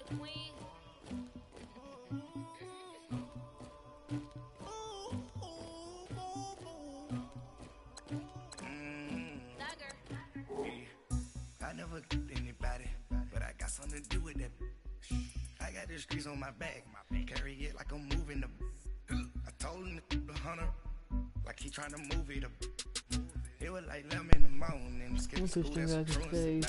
I never anybody, but I got something to do with that. I got the streets on my back, carry it like I'm moving the. I told him the hunter, like he trying to move it up. It was like 11 in the morning. Interesting, guys. Today,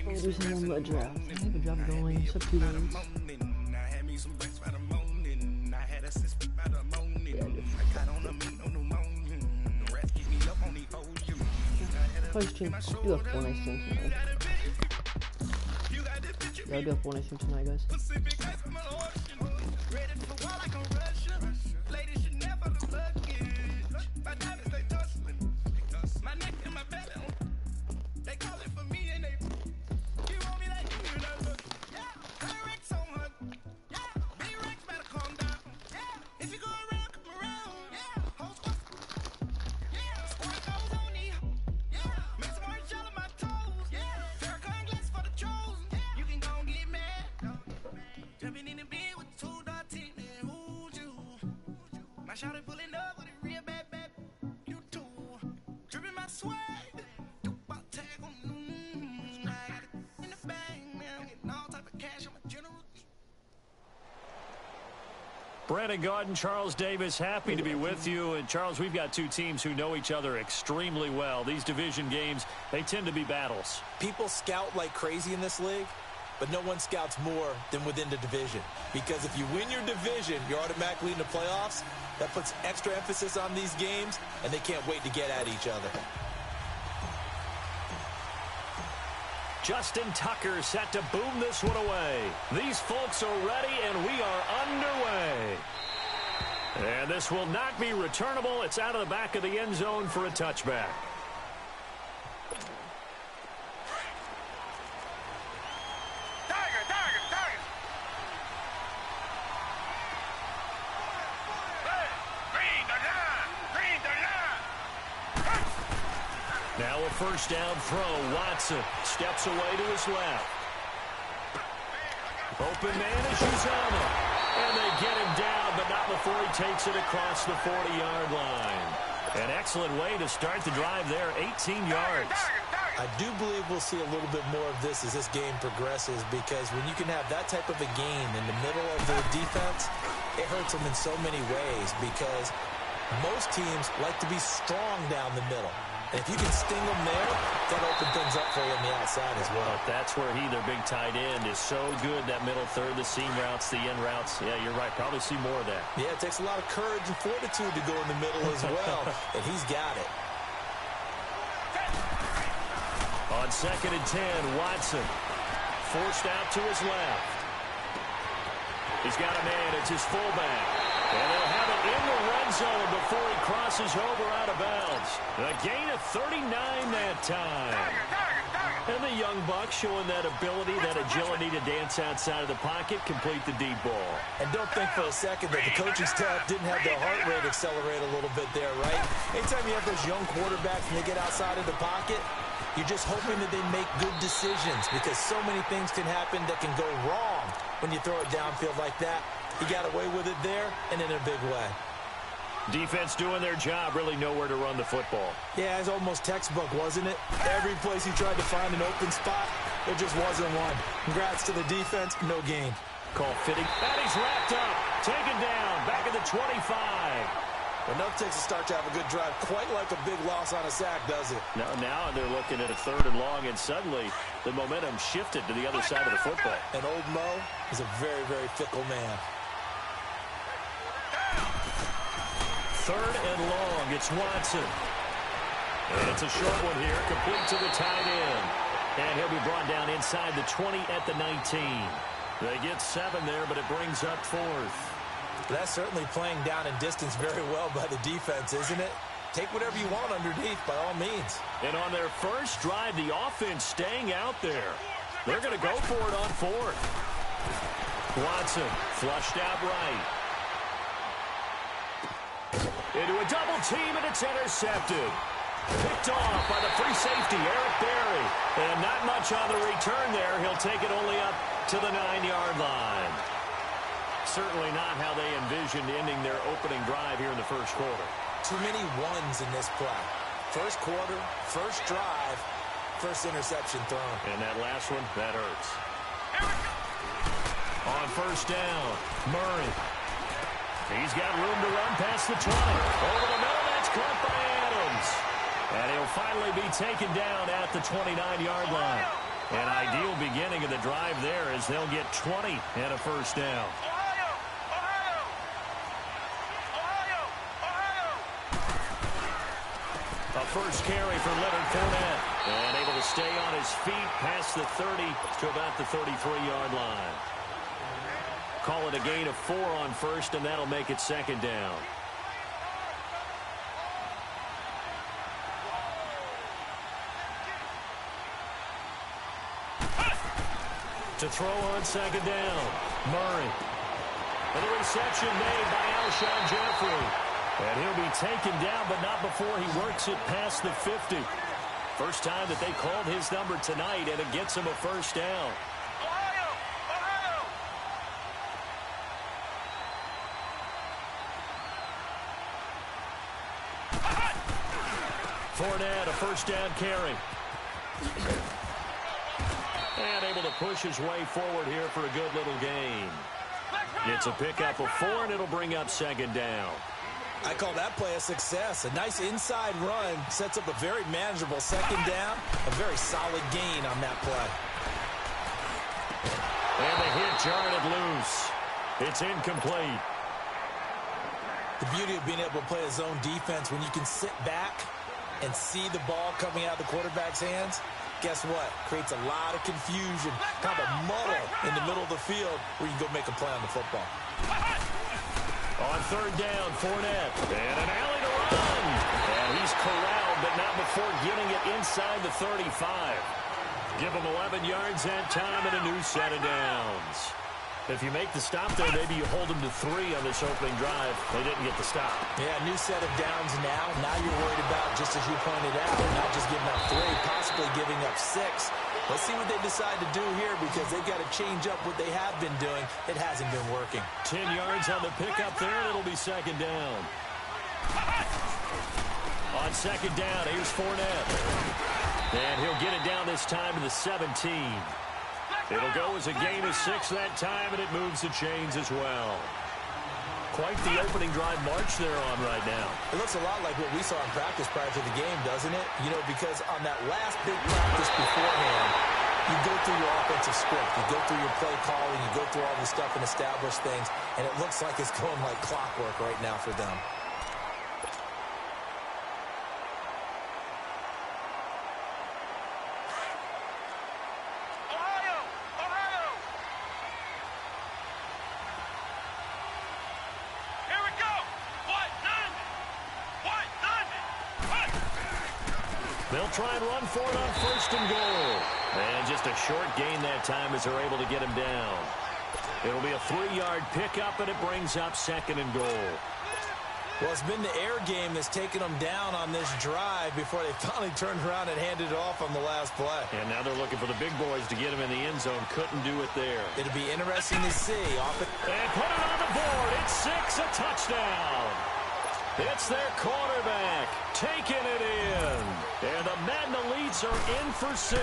I'll do some more mud draft. I have a job going. It's up 2 days. I had me some breaks by the morning. I had a assist by the morning. I got on the meat on the morning. The rest keep me up on the OU. Probably stream. Do a Fortnite stream tonight. Yeah, I'll do a Fortnite stream tonight, guys. Brandon Gaudin, Charles Davis, happy to be with you. And, Charles, we've got two teams who know each other extremely well. These division games, they tend to be battles. People scout like crazy in this league, but no one scouts more than within the division. Because if you win your division, you're automatically in the playoffs. That puts extra emphasis on these games, and they can't wait to get at each other. Justin Tucker set to boom this one away. These folks are ready, and we are underway. And this will not be returnable. It's out of the back of the end zone for a touchback. Now a first down throw. Watson steps away to his left. Open man is Uzama. And they get him down, but not before he takes it across the 40-yard line. An excellent way to start the drive there, 18 yards. I do believe we'll see a little bit more of this as this game progresses, because when you can have that type of a gain in the middle of the defense, it hurts them in so many ways, because most teams like to be strong down the middle. And if you can sting them there, that opens things up for you on the outside as well. But that's where their big tight end, is so good, that middle third, the seam routes, the end routes. Yeah, you're right. Probably see more of that. Yeah, it takes a lot of courage and fortitude to go in the middle as well, and he's got it. On 2nd and 10, Watson forced out to his left. He's got a man. It's his fullback. And they'll have it in the red zone before he crosses over out of bounds. A gain of 39 that time. And the young buck showing that ability, that agility to dance outside of the pocket, complete the deep ball. And don't think for a second that the coaching staff didn't have their heart rate accelerate a little bit there, right? Anytime you have those young quarterbacks and they get outside of the pocket, you're just hoping that they make good decisions, because so many things can happen that can go wrong when you throw it downfield like that. He got away with it there, and in a big way. Defense doing their job, really nowhere to run the football. Yeah, it's almost textbook, wasn't it? Every place he tried to find an open spot, there just wasn't one. Congrats to the defense, no gain. Call fitting. And he's wrapped up, taken down, back at the 25. Enough takes a start to have a good drive, quite like a big loss on a sack, does it? Now they're looking at a 3rd and long, and suddenly the momentum shifted to the other side of the football. And old Mo is a very, very fickle man. 3rd and long, it's Watson. And it's a short one here, complete to the tight end. And he'll be brought down inside the 20 at the 19. They get 7 there, but it brings up 4th. That's certainly playing down in distance very well by the defense, isn't it? Take whatever you want underneath, by all means. And on their first drive, the offense staying out there. They're going to go for it on 4th. Watson flushed out right. Into a double team, and it's intercepted. Picked off by the free safety, Eric Berry. And not much on the return there. He'll take it only up to the 9-yard line. Certainly not how they envisioned ending their opening drive here in the first quarter. Too many ones in this play. First quarter, first drive, first interception thrown. And that last one, that hurts. On first down, Murray. He's got room to run past the 20. Over the middle, that's caught by Adams. And he'll finally be taken down at the 29-yard line. An ideal beginning of the drive there as they'll get 20 and a first down. A first carry for Leonard Fournette. And able to stay on his feet past the 30 to about the 33-yard line. Call it a gain of 4 on first, and that'll make it second down. To throw on second down, Murray. And the reception made by Alshon Jeffrey. And he'll be taken down, but not before he works it past the 50. First time that they called his number tonight, and it gets him a first down. Fournette, a first down carry. And able to push his way forward here for a good little gain. It's a pickup of 4, and it'll bring up second down. I call that play a success. A nice inside run sets up a very manageable second down. A very solid gain on that play. And the hit jarred it loose. It's incomplete. The beauty of being able to play a zone defense when you can sit back and see the ball coming out of the quarterback's hands, guess what? Creates a lot of confusion, kind of a muddle in the middle of the field where you can go make a play on the football. On third down, Fournette. And an alley to run. And he's corralled, but not before getting it inside the 35. Give him 11 yards that time and a new set of downs. If you make the stop there, maybe you hold them to 3 on this opening drive. They didn't get the stop. Yeah, new set of downs now. Now you're worried about, just as you pointed out, not just giving up 3, possibly giving up 6. Let's see what they decide to do here because they've got to change up what they have been doing. It hasn't been working. 10 yards on the pickup there, and it'll be second down. On second down, here's Fournette. And he'll get it down this time to the 17. It'll go as a gain of 6 that time, and it moves the chains as well. Quite the opening drive march they're on right now. It looks a lot like what we saw in practice prior to the game, doesn't it? You know, because on that last big practice beforehand, you go through your offensive script, you go through your play calling, you go through all this stuff and establish things, and it looks like it's going like clockwork right now for them. They'll try and run for it on first and goal. And just a short gain that time as they're able to get him down. It'll be a 3-yard pickup, and it brings up second and goal. Well, it's been the air game that's taken them down on this drive before they finally turned around and handed it off on the last play. And now they're looking for the big boys to get him in the end zone. Couldn't do it there. It'll be interesting to see. And put it on the board. It's 6, a touchdown. It's their quarterback taking it in. And the Madden elites are in for 6.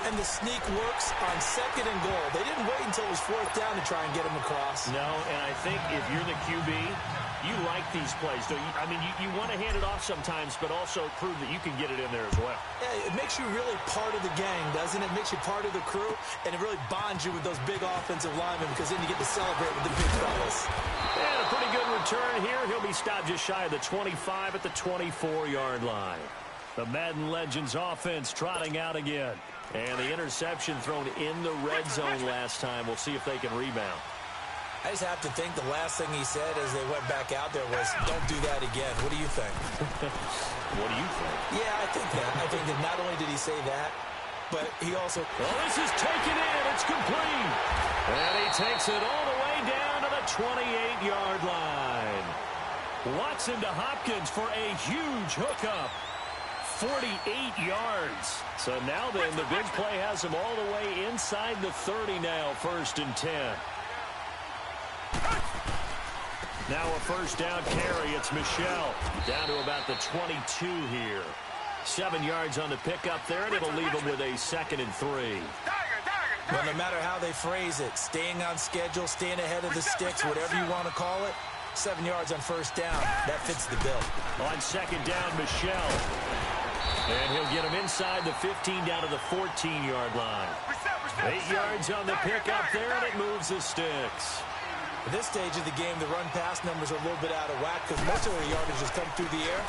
And the sneak works on second and goal. They didn't wait until it was 4th down to try and get him across. No, and I think if you're the QB, you like these plays. Don't you? I mean, you want to hand it off sometimes, but also prove that you can get it in there as well. Yeah, it makes you really part of the gang, doesn't it? It makes you part of the crew, and it really bonds you with those big offensive linemen because then you get to celebrate with the big fellas. And a pretty good return here. He'll be stopped just shy of the 25 at the 24-yard line. The Madden Legends offense trotting out again. And the interception thrown in the red zone last time. We'll see if they can rebound. I just have to think the last thing he said as they went back out there was, don't do that again. What do you think? What do you think? Yeah, I think that. I think that not only did he say that, but he also... Well, this is taken in. It's complete. And he takes it all the way down to the 28-yard line. Watson to Hopkins for a huge hookup. 48 yards. So now then, the big play has him all the way inside the 30 now, 1st and 10. Now a first down carry. It's Michel down to about the 22 here. 7 yards on the pickup there, and it'll leave him with a 2nd and 3. Well, no matter how they phrase it, staying on schedule, staying ahead of the sticks, whatever you want to call it, 7 yards on first down. That fits the bill. On 2nd down, Michel. And he'll get him inside the 15 down to the 14-yard line. 8 yards on the pickup there, and it moves the sticks. At this stage of the game, the run-pass numbers are a little bit out of whack because most of their yardage has come through the air.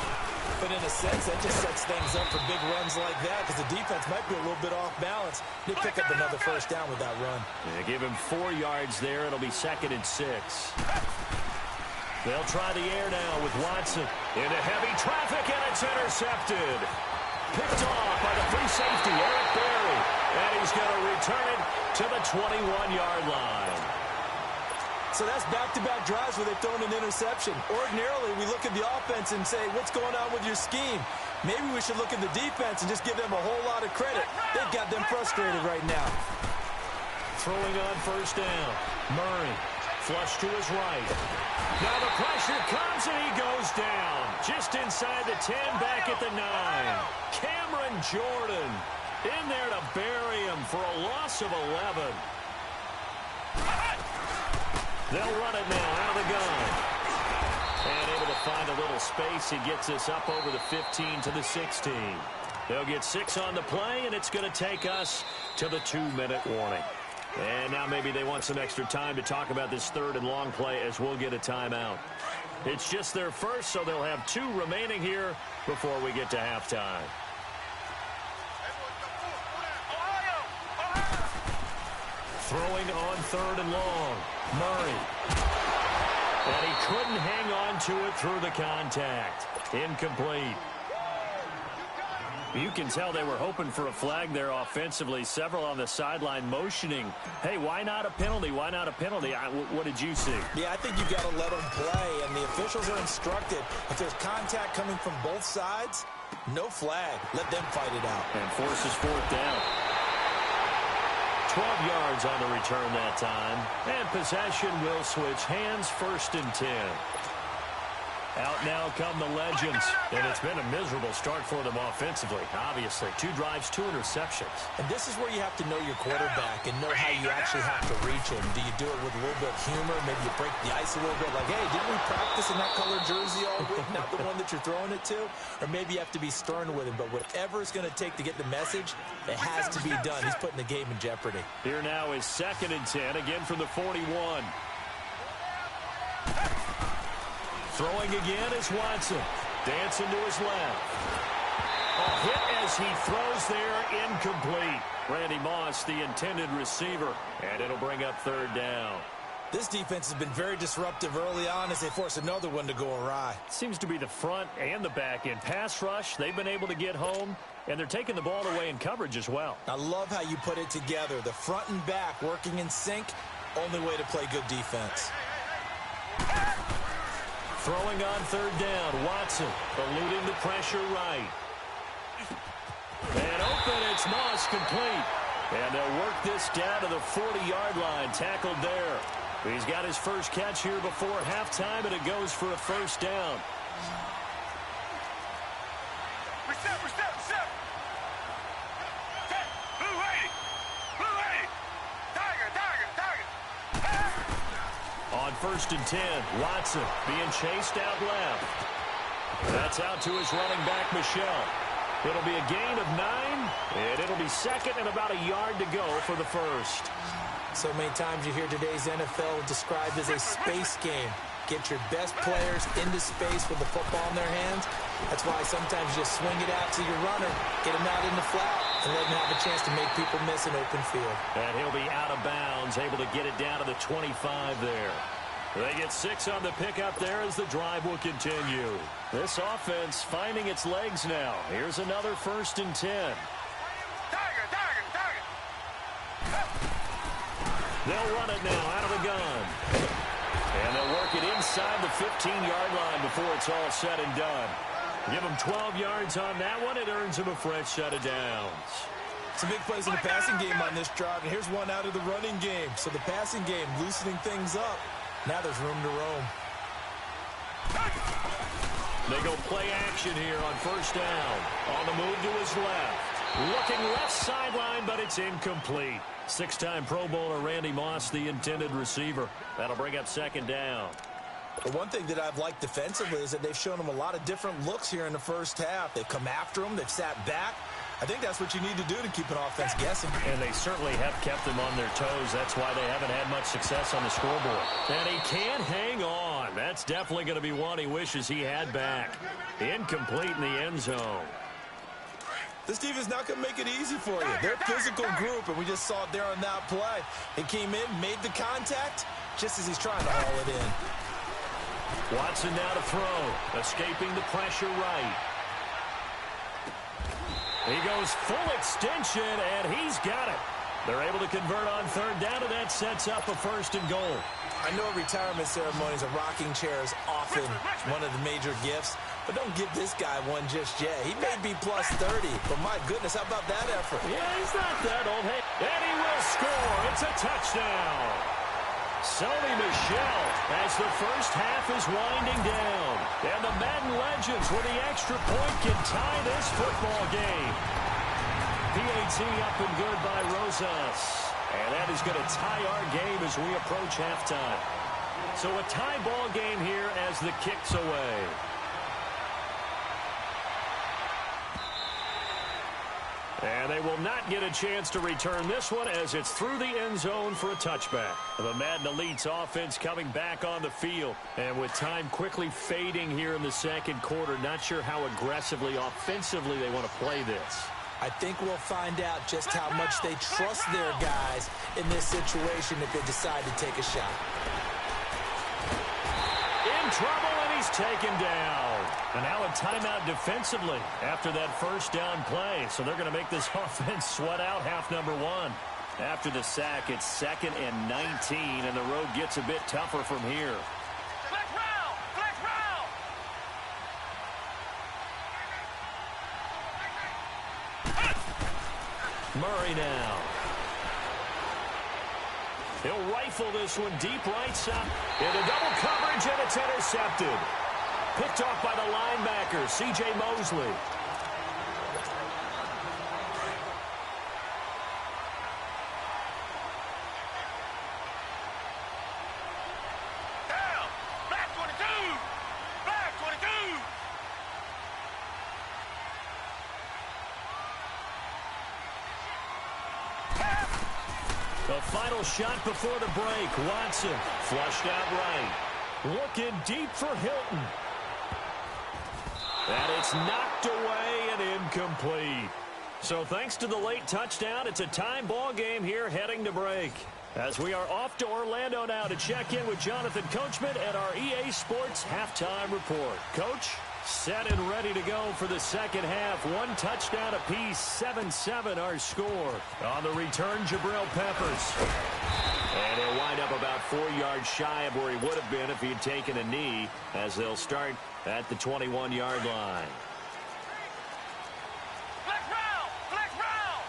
But in a sense, that just sets things up for big runs like that because the defense might be a little bit off balance. They pick up another first down with that run. Yeah, give him 4 yards there. It'll be 2nd and 6. They'll try the air now with Watson. Into heavy traffic, and it's intercepted. Picked off by the free safety, Eric Berry. And he's going to return it to the 21-yard line. So that's back-to-back drives where they've thrown an interception. Ordinarily, we look at the offense and say, what's going on with your scheme? Maybe we should look at the defense and just give them a whole lot of credit. They've got them frustrated right now. Throwing on first down. Murray, flush to his right. Now the pressure comes, and he goes down. Just inside the 10, back at the 9. Cameron Jordan in there to bury him for a loss of 11. They'll run it now out of the gun. And able to find a little space. He gets us up over the 15 to the 16. They'll get 6 on the play, and it's going to take us to the 2-minute warning. And now maybe they want some extra time to talk about this 3rd and long play as we'll get a timeout. It's just their first, so they'll have 2 remaining here before we get to halftime. Throwing on 3rd and long. Murray. And he couldn't hang on to it through the contact. Incomplete. You can tell they were hoping for a flag there offensively. Several on the sideline motioning, hey, why not a penalty? Why not a penalty? What did you see? Yeah, I think you've got to let them play, and the officials are instructed. If there's contact coming from both sides, no flag. Let them fight it out. And forces 4th down. 12 yards on the return that time. And possession will switch hands, 1st and 10. Out now come the Legends. And it's been a miserable start for them offensively, obviously. 2 drives, 2 interceptions. And this is where you have to know your quarterback and know how you actually have to reach him. Do you do it with a little bit of humor? Maybe you break the ice a little bit like, hey, didn't we practice in that color jersey all week? Not the one that you're throwing it to? Or maybe you have to be stern with him. But whatever it's going to take to get the message, it has to be done. He's putting the game in jeopardy. Here now is 2nd and 10, again from the 41. Throwing again is Watson. Dancing to his left. A hit as he throws there, incomplete. Randy Moss, the intended receiver. And it'll bring up 3rd down. This defense has been very disruptive early on as they force another one to go awry. Seems to be the front and the back end. Pass rush, they've been able to get home. And they're taking the ball away in coverage as well. I love how you put it together. The front and back working in sync. Only way to play good defense. Throwing on 3rd down, Watson eluding the pressure right. And open, it's Moss, complete. And they'll work this down to the 40-yard line, tackled there. He's got his first catch here before halftime, and it goes for a 1st down. On 1st and 10, Watson being chased out left. That's out to his running back, Michel. It'll be a gain of 9, and it'll be 2nd and about a yard to go for the 1st. So many times you hear today's NFL described as a space game. Get your best players into space with the football in their hands. That's why sometimes you just swing it out to your runner, get him out in the flat, and let him have a chance to make people miss an open field. And he'll be out of bounds, able to get it down to the 25 there. They get 6 on the pickup there as the drive will continue. This offense finding its legs now. Here's another 1st and 10. They'll run it now out of the gun. And they'll work it inside the 15-yard line before it's all said and done. Give them 12 yards on that one. It earns them a fresh set of downs. Some big plays in the passing game on this drive, and here's one out of the running game. So the passing game loosening things up. Now there's room to roam. They go play action here on first down. On the move to his left. Looking left sideline, but it's incomplete. Six-time Pro Bowler Randy Moss, the intended receiver. That'll bring up second down. The one thing that I've liked defensively is that they've shown him a lot of different looks here in the first half. They've come after him. They've sat back. I think that's what you need to do to keep an offense guessing. And they certainly have kept them on their toes. That's why they haven't had much success on the scoreboard. And he can't hang on. That's definitely going to be one he wishes he had back. Incomplete in the end zone. This defense not going to make it easy for you. They're a physical group, and we just saw it there on that play. He came in, made the contact, just as he's trying to haul it in. Watson now to throw. Escaping the pressure right. He goes full extension, and he's got it. They're able to convert on third down, and that sets up a first and goal. I know retirement ceremonies, a rocking chair is often one of the major gifts, but don't give this guy one just yet. He may be plus 30, but my goodness, how about that effort? Yeah, he's not that old. Hey, and he will score. It's a touchdown. Sony Michel as the first half is winding down. And the Madden legends with the extra point can tie this football game. PAT up and good by Rosas. And that is going to tie our game as we approach halftime. So a tie ball game here as the kick's away. And they will not get a chance to return this one as it's through the end zone for a touchback. The Madden Elite's offense coming back on the field. And with time quickly fading here in the second quarter, not sure how aggressively, offensively they want to play this. I think we'll find out just how much they trust their guys in this situation if they decide to take a shot. In trouble, and he's taken down. And now a timeout defensively after that first down play. So they're going to make this offense sweat out half number one. After the sack, it's 2nd and 19, and the road gets a bit tougher from here. Flex round! Flex round! Murray now. He'll rifle this one deep right side. Into double coverage, and it's intercepted. Picked off by the linebacker, C.J. Mosley. Down! Black 22! Black 22! The final shot before the break. Watson flushed out right. Looking deep for Hilton. And it's knocked away and incomplete. So thanks to the late touchdown, it's a time ball game here heading to break. As we are off to Orlando now to check in with Jonathan Coachman at our EA Sports Halftime Report. Coach, set and ready to go for the second half. One touchdown apiece, 7-7 our score. On the return, Jabril Peppers. And he'll wind up about 4 yards shy of where he would have been if he had taken a knee, as they'll start at the 21-yard line. Flex round! Flex round!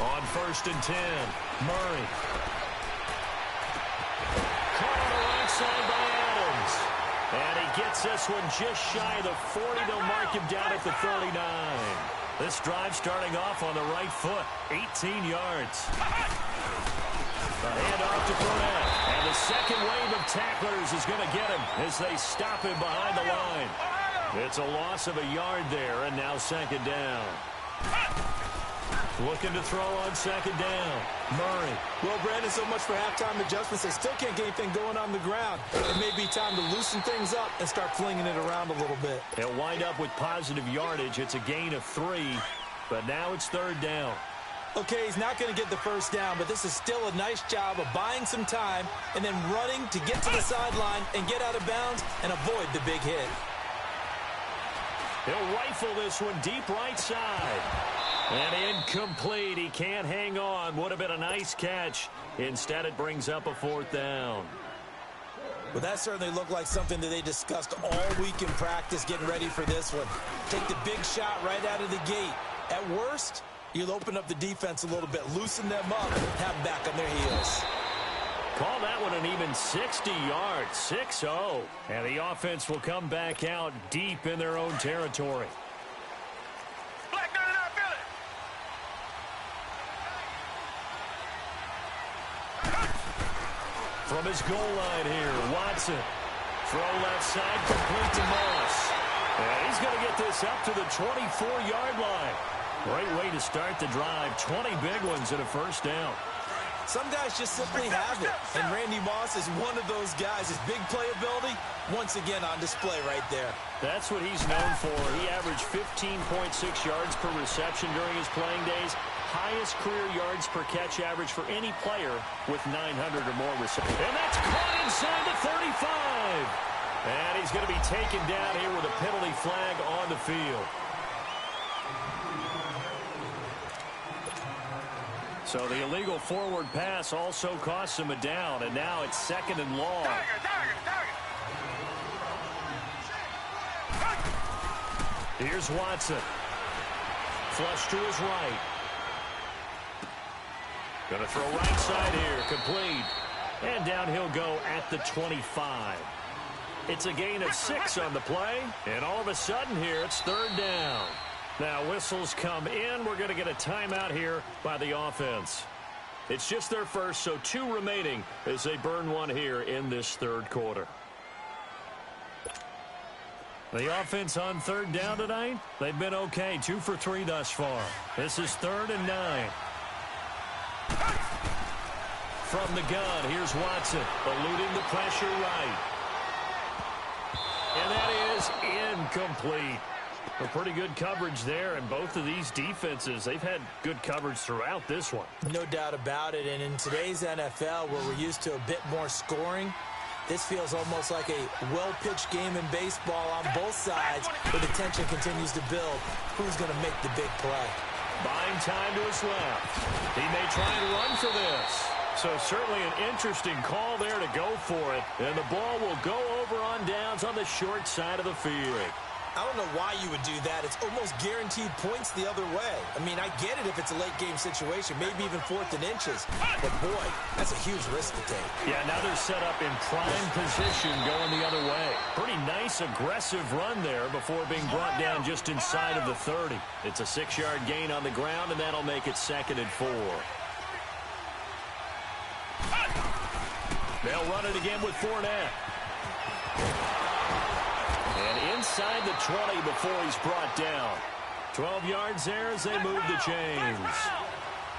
On 1st and 10, Murray. Caught on the right side by Adams. And he gets this one just shy of the 40. They'll mark him down at the 39. This drive starting off on the right foot, 18 yards. The handoff to Fournette. And the second wave of tacklers is going to get him as they stop him behind the line. It's a loss of a yard there, and now second down. Looking to throw on second down. Murray. Well, Brandon, so much for halftime adjustments. They still can't get anything going on the ground. It may be time to loosen things up and start flinging it around a little bit. He'll wind up with positive yardage. It's a gain of 3, but now it's third down. Okay, he's not going to get the first down, but this is still a nice job of buying some time and then running to get to the sideline and get out of bounds and avoid the big hit. He'll rifle this one deep right side. And incomplete. He can't hang on. Would have been a nice catch. Instead, it brings up a 4th down. Well, that certainly looked like something that they discussed all week in practice getting ready for this one. Take the big shot right out of the gate. At worst, you'll open up the defense a little bit, loosen them up, have them back on their heels. Call that one an even 60 yards, 6-0. And the offense will come back out deep in their own territory. Black 99 Philly. From his goal line here, Watson. Throw left side, complete to Moss. And he's going to get this up to the 24-yard line. Great way to start the drive. 20 big ones and a 1st down. Some guys just simply have it, and Randy Moss is one of those guys. His big playability, once again on display right there. That's what he's known for. He averaged 15.6 yards per reception during his playing days. Highest career yards per catch average for any player with 900 or more receptions. And that's caught inside the 35. And he's going to be taken down here with a penalty flag on the field. So the illegal forward pass also costs him a down, and now it's 2nd and long. Here's Watson. Flush to his right. Going to throw right side here, complete. And down he'll go at the 25. It's a gain of 6 on the play, and all of a sudden here it's 3rd down. Now whistles come in. We're going to get a timeout here by the offense. It's just their first, so 2 remaining as they burn one here in this 3rd quarter. The offense on 3rd down tonight, they've been okay. 2 for 3 thus far. This is 3rd and 9. From the gun, here's Watson, eluding the pressure right. And that is incomplete. A pretty good coverage there, and both of these defenses, they've had good coverage throughout this one. No doubt about it, and in today's NFL, where we're used to a bit more scoring, this feels almost like a well-pitched game in baseball on both sides, where the tension continues to build. Who's going to make the big play? Buying time to his left. He may try and run for this. So certainly an interesting call there to go for it. And the ball will go over on downs on the short side of the field. I don't know why you would do that. It's almost guaranteed points the other way. I mean, I get it if it's a late-game situation, maybe even 4th and inches. But, boy, that's a huge risk to take. Yeah, now they're set up in prime position going the other way. Pretty nice, aggressive run there before being brought down just inside of the 30. It's a 6-yard gain on the ground, and that'll make it 2nd and 4. They'll run it again with Fournette. And inside the 20 before he's brought down. 12 yards there as they move the chains.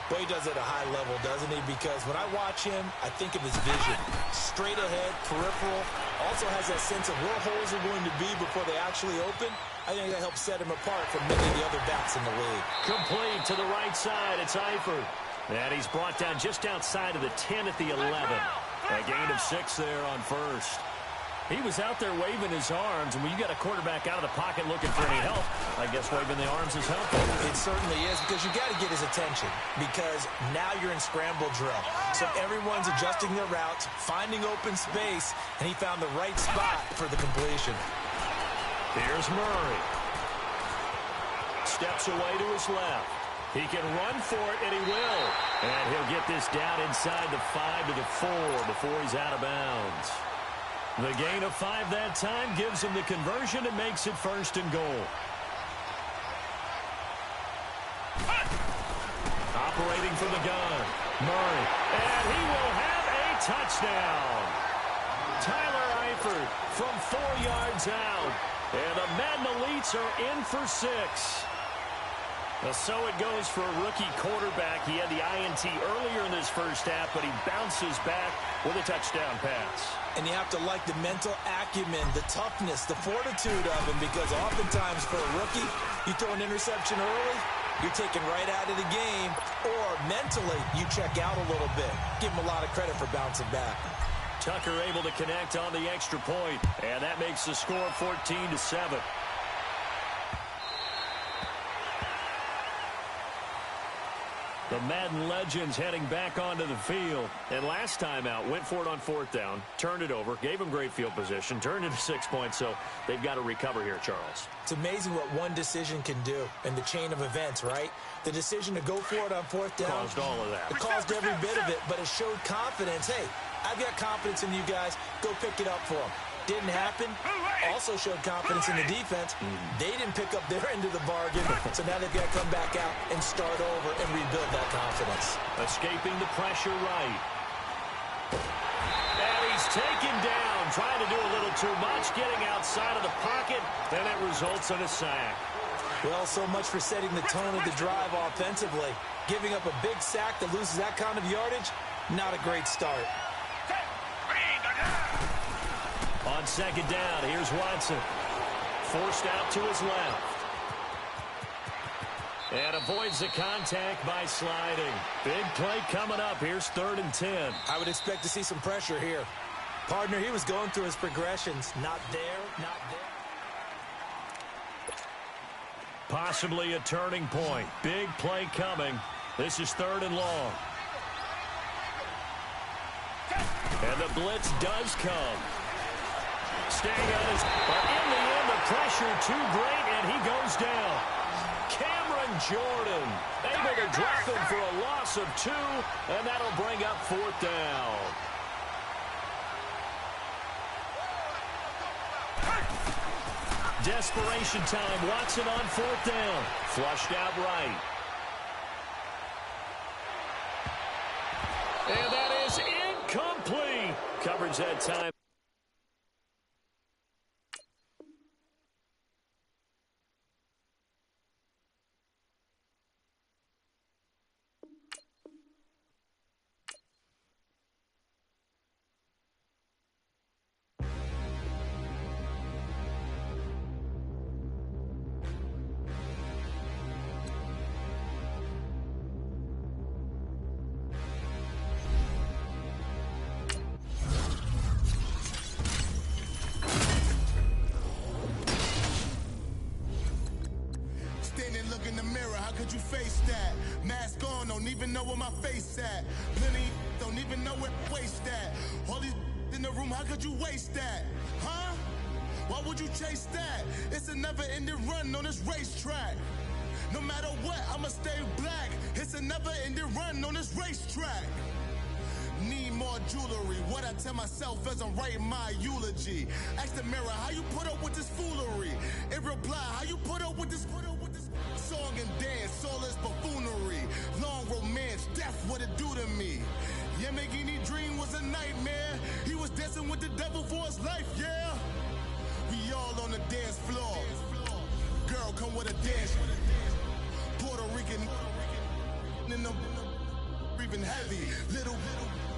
Well, he does it at a high level, doesn't he? Because when I watch him, I think of his vision. Straight ahead, peripheral. Also has that sense of where holes are going to be before they actually open. I think that helps set him apart from many of the other backs in the league. Complete to the right side. It's Eifert. And he's brought down just outside of the 10 at the 11. A gain of 6 there on first. He was out there waving his arms, and when you got a quarterback out of the pocket looking for any help, I guess waving the arms is helpful. It certainly is, because you got to get his attention, because now you're in scramble drill. So everyone's adjusting their routes, finding open space, and he found the right spot for the completion. Here's Murray. Steps away to his left. He can run for it, and he will. And he'll get this down inside the 5 to the 4 before he's out of bounds. The gain of 5 that time gives him the conversion and makes it 1st and goal. Operating from the gun, Murray. And he will have a touchdown. Tyler Eifert from 4 yards out. And the Madden Elites are in for 6. So it goes for a rookie quarterback. He had the INT earlier in this first half, but he bounces back with a touchdown pass. And you have to like the mental acumen, the toughness, the fortitude of him, because oftentimes for a rookie, you throw an interception early, you're taken right out of the game, or mentally you check out a little bit. Give him a lot of credit for bouncing back. Tucker able to connect on the extra point, and that makes the score 14-7. The Madden legends heading back onto the field. And last time out, went for it on 4th down, turned it over, gave them great field position, turned it to 6 points, so they've got to recover here, Charles. It's amazing what one decision can do in the chain of events, right? The decision to go for it on 4th down. Caused all of that. It caused every bit of it, but it showed confidence. Hey, I've got confidence in you guys. Go pick it up for them. Didn't happen. Also showed confidence in the defense. They didn't pick up their end of the bargain, so now they've got to come back out and start over and rebuild that confidence. Escaping the pressure right. And he's taken down, trying to do a little too much, getting outside of the pocket, and it results in a sack. Well, so much for setting the tone of the drive offensively. Giving up a big sack that loses that kind of yardage, not a great start. On 2nd down, here's Watson. Forced out to his left. And avoids the contact by sliding. Big play coming up. Here's 3rd and 10. I would expect to see some pressure here. Partner, he was going through his progressions. Not there, not there. Possibly a turning point. Big play coming. This is 3rd and long. And the blitz does come. Staying on his, but in the end, the pressure too great, and he goes down. Cameron Jordan able to drop him for a loss of 2, and that'll bring up 4th down. Desperation time. Watson on 4th down. Flushed out right. And that is incomplete. Coverage that time. You face that mask on, don't even know where my face at. Plenty don't even know where waste that. All these in the room, how could you waste that? Huh? Why would you chase that? It's a never-ending run on this racetrack. No matter what, I'ma stay black. It's a never-ending run on this racetrack. Need more jewelry. What I tell myself as I'm writing my eulogy. Ask the mirror, how you put up with this foolery? It reply, how you put up with this song and dance, all this buffoonery. Long romance, death, what it do to me. Yamagini dream was a nightmare. He was dancing with the devil for his life, yeah. We all on the dance floor. Girl, come with a dance. Puerto Rican in the breathing heavy. Little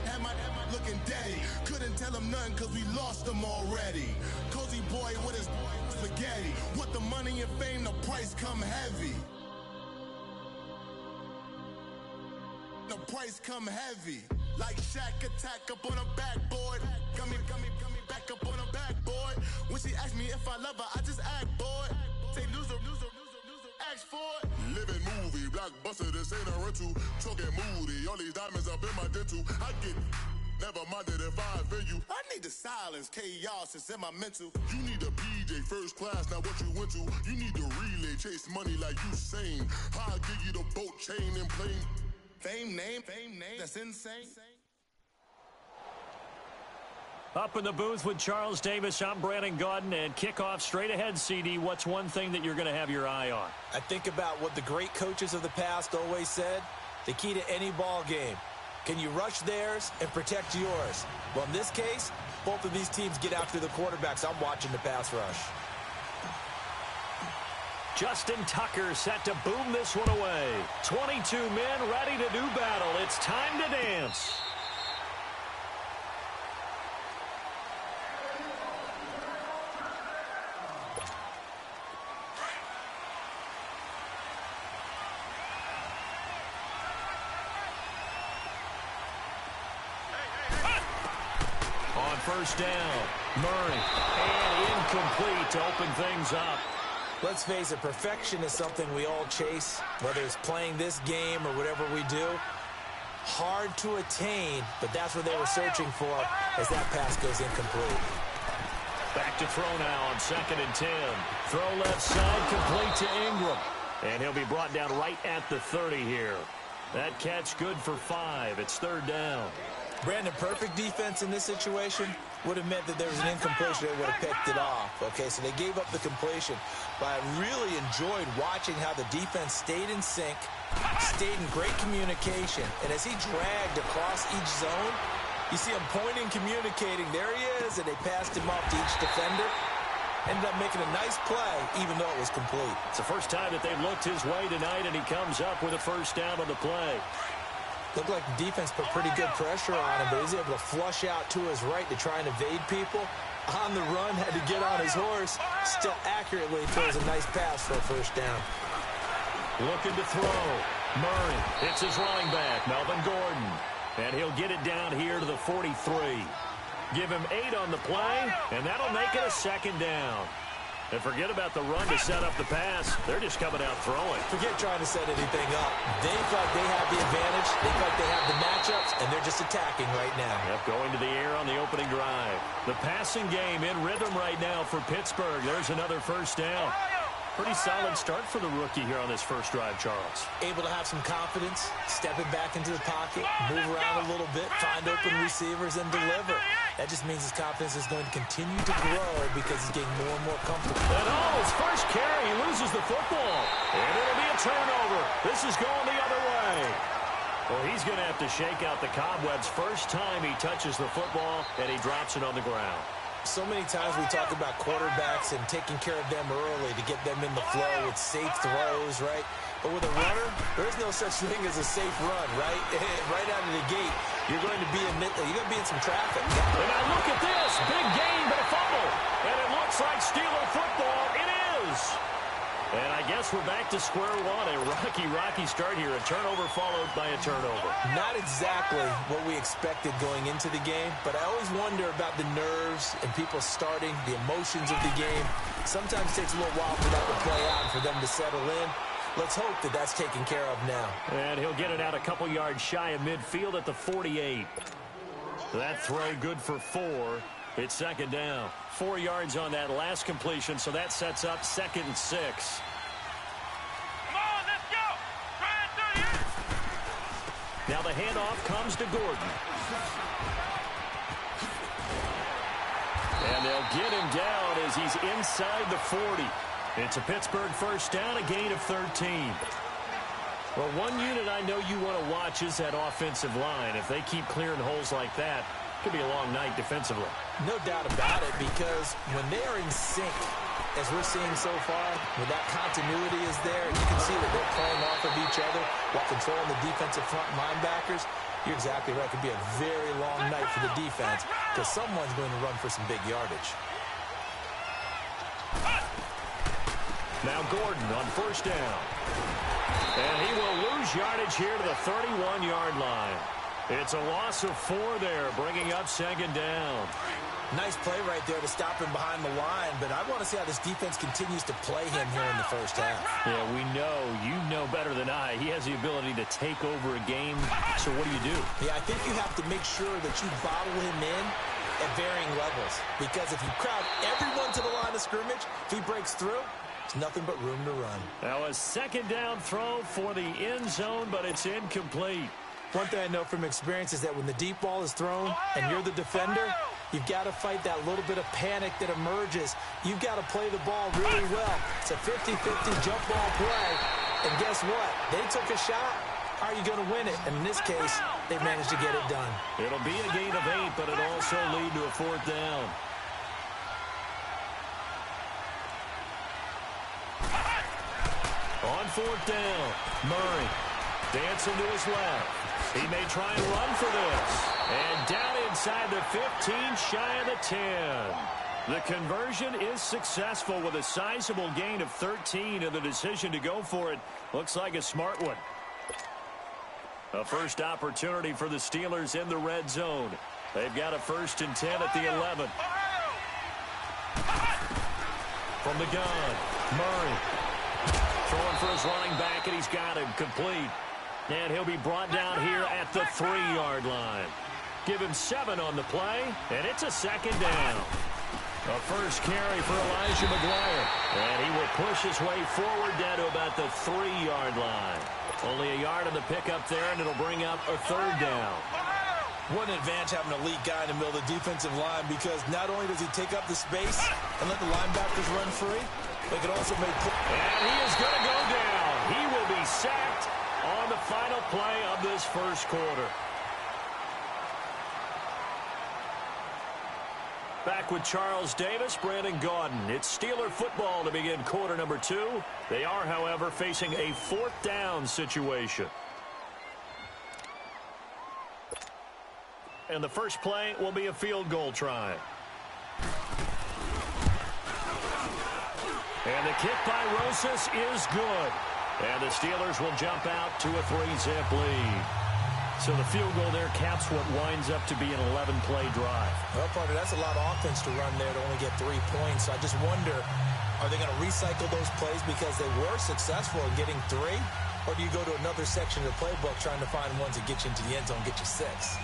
had my looking daddy. Couldn't tell him nothing cause we lost him already. Cozy boy with his spaghetti. With the money and fame, the price come heavy. The price come heavy. Like Shaq attack up on a backboard. Got me back up on a backboard. When she asked me if I love her, I just act bored. Say loser, ask for it. Living movie, blockbuster, this ain't a rental. Talking moody, all these diamonds up in my dental. I get never minded if I offend you. I need the silence, chaos, it's in my mental. You need a PJ, first class, not what you went to. You need the relay, chase money like you sane. I'll give you the boat, chain, and plane. Fame name, that's insane. Up in the booth with Charles Davis, I'm Brandon Gaudin, and kickoff straight ahead, CD. What's one thing that you're going to have your eye on? I think about what the great coaches of the past always said. The key to any ball game. Can you rush theirs and protect yours? Well, in this case, both of these teams get after the quarterbacks. I'm watching the pass rush. Justin Tucker set to boom this one away. 22 men ready to do battle. It's time to dance. On first down, Murray, and incomplete to open things up. Let's face it, perfection is something we all chase, whether it's playing this game or whatever we do. Hard to attain, but that's what they were searching for as that pass goes incomplete. Back to throw now on 2nd and 10. Throw left side, complete to Ingram. And he'll be brought down right at the 30 here. That catch good for 5. It's 3rd down. Brandon, perfect defense in this situation would have meant that there was an incompletion. They would have picked it off. Okay, so they gave up the completion. But I really enjoyed watching how the defense stayed in sync, stayed in great communication. And as he dragged across each zone, you see him pointing, communicating. There he is, and they passed him off to each defender. Ended up making a nice play, even though it was complete. It's the first time that they've looked his way tonight, and he comes up with a 1st down on the play. Looked like the defense put pretty good pressure on him, but he was able to flush out to his right to try and evade people. On the run, had to get on his horse. Still accurately throws a nice pass for a 1st down. Looking to throw. Murray hits his running back, Melvin Gordon. And he'll get it down here to the 43. Give him 8 on the play, and that'll make it a 2nd down. And forget about the run to set up the pass. They're just coming out throwing. Forget trying to set anything up. They feel like they have the advantage. They feel like they have the matchups, and they're just attacking right now. Yep, going to the air on the opening drive. The passing game in rhythm right now for Pittsburgh. There's another 1st down. Pretty solid start for the rookie here on this first drive, Charles. Able to have some confidence, stepping back into the pocket, move around a little bit, find open receivers, and deliver. That just means his confidence is going to continue to grow because he's getting more and more comfortable. And his first carry, he loses the football. And it'll be a turnover. This is going the other way. Well, he's going to have to shake out the cobwebs first time he touches the football, and he drops it on the ground. So many times we talk about quarterbacks and taking care of them early to get them in the flow with safe throws, right? But with a runner, there's no such thing as a safe run, right? Right out of the gate, you're going to be in some traffic. And now look at this. Big gain, but a fumble. And it looks like Steeler football. It is. And I guess we're back to square one. A rocky start here. A turnover followed by a turnover. Not exactly what we expected going into the game, but I always wonder about the nerves and people starting, the emotions of the game. Sometimes it takes a little while for that to play out and for them to settle in. Let's hope that that's taken care of now. And he'll get it out a couple yards shy of midfield at the 48. That throw good for 4. It's 2nd down. 4 yards on that last completion, so that sets up 2nd and 6. Come on, let's go. Try it through here. Now the handoff comes to Gordon. And they'll get him down as he's inside the 40. It's a Pittsburgh 1st down, a gain of 13. Well, one unit I know you want to watch is that offensive line. If they keep clearing holes like that, it could be a long night defensively. No doubt about it, because when they are in sync, as we're seeing so far, when that continuity is there, you can see that they're playing off of each other while controlling the defensive front linebackers. You're exactly right. It could be a very long night for the defense because someone's going to run for some big yardage. Now Gordon on 1st down. And he will lose yardage here to the 31-yard line. It's a loss of 4 there, bringing up 2nd down. Nice play right there to stop him behind the line, but I want to see how this defense continues to play him here in the 1st half. Yeah, we know. You know better than I. He has the ability to take over a game, so what do? Yeah, I think you have to make sure that you bottle him in at varying levels, because if you crowd everyone to the line of scrimmage, if he breaks through, there's nothing but room to run. Now a 2nd down throw for the end zone, but it's incomplete. One thing I know from experience is that when the deep ball is thrown and you're the defender, you've got to fight that little bit of panic that emerges. You've got to play the ball really well. It's a 50-50 jump ball play. And guess what? They took a shot. How are you going to win it? And in this case, they managed to get it done. It'll be a gain of 8, but it'll also lead to a 4th down. On 4th down, Murray dancing to his left. He may try and run for this. And down inside the 15, shy of the 10. The conversion is successful with a sizable gain of 13, and the decision to go for it looks like a smart one. A first opportunity for the Steelers in the red zone. They've got a 1st and 10 at the 11. From the gun, Murray throwing for his running back, and he's got him complete. And he'll be brought down here at the 3-yard line. Give him 7 on the play, and it's a second down. A first carry for Elijah McGuire. And he will push his way forward down to about the 3-yard line. Only a yard on the pickup there, and it'll bring up a 3rd down. What an advantage having an elite guy in the middle of the defensive line, because not only does he take up the space and let the linebackers run free, they can also make... And he is going to go down. He will be sacked on the final play of this first quarter. Back with Charles Davis, Brandon Gaudin. It's Steeler football to begin quarter number 2. They are, however, facing a 4th down situation. And the first play will be a field goal try. And the kick by Rosas is good. And the Steelers will jump out to a 3-zip lead. So the field goal there caps what winds up to be an 11-play drive. Well, partner, that's a lot of offense to run there to only get 3 points. So I just wonder, are they going to recycle those plays because they were successful in getting 3? Or do you go to another section of the playbook trying to find ones that get you into the end zone, get you 6?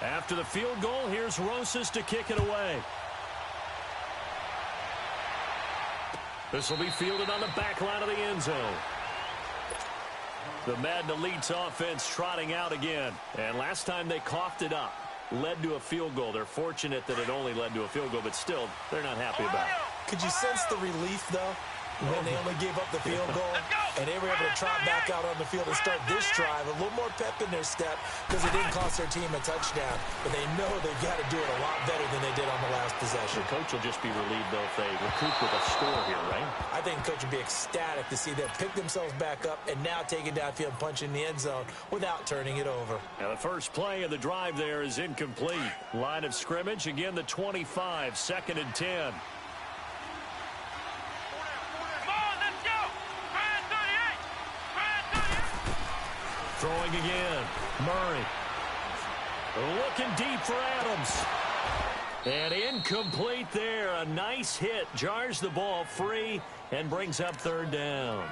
After the field goal, here's Rosas to kick it away. This will be fielded on the back line of the end zone. The Madden Elite's offense trotting out again. And last time they coughed it up, led to a field goal. They're fortunate that it only led to a field goal, but still, they're not happy about it. Could you sense the relief, though, when they only gave up the field goal? And they were able to trot back out on the field and start this drive. A little more pep in their step because it didn't cost their team a touchdown. But they know they've got to do it a lot better than they did on the last possession. The coach will just be relieved, though, if they recoup with a score here, right? I think the coach would be ecstatic to see them pick themselves back up and now take it downfield and punch in the end zone without turning it over. Now the first play of the drive there is incomplete. Line of scrimmage, again the 25, 2nd and 10. Throwing again. Murray. Looking deep for Adams. And incomplete there. A nice hit. Jars the ball free and brings up 3rd down.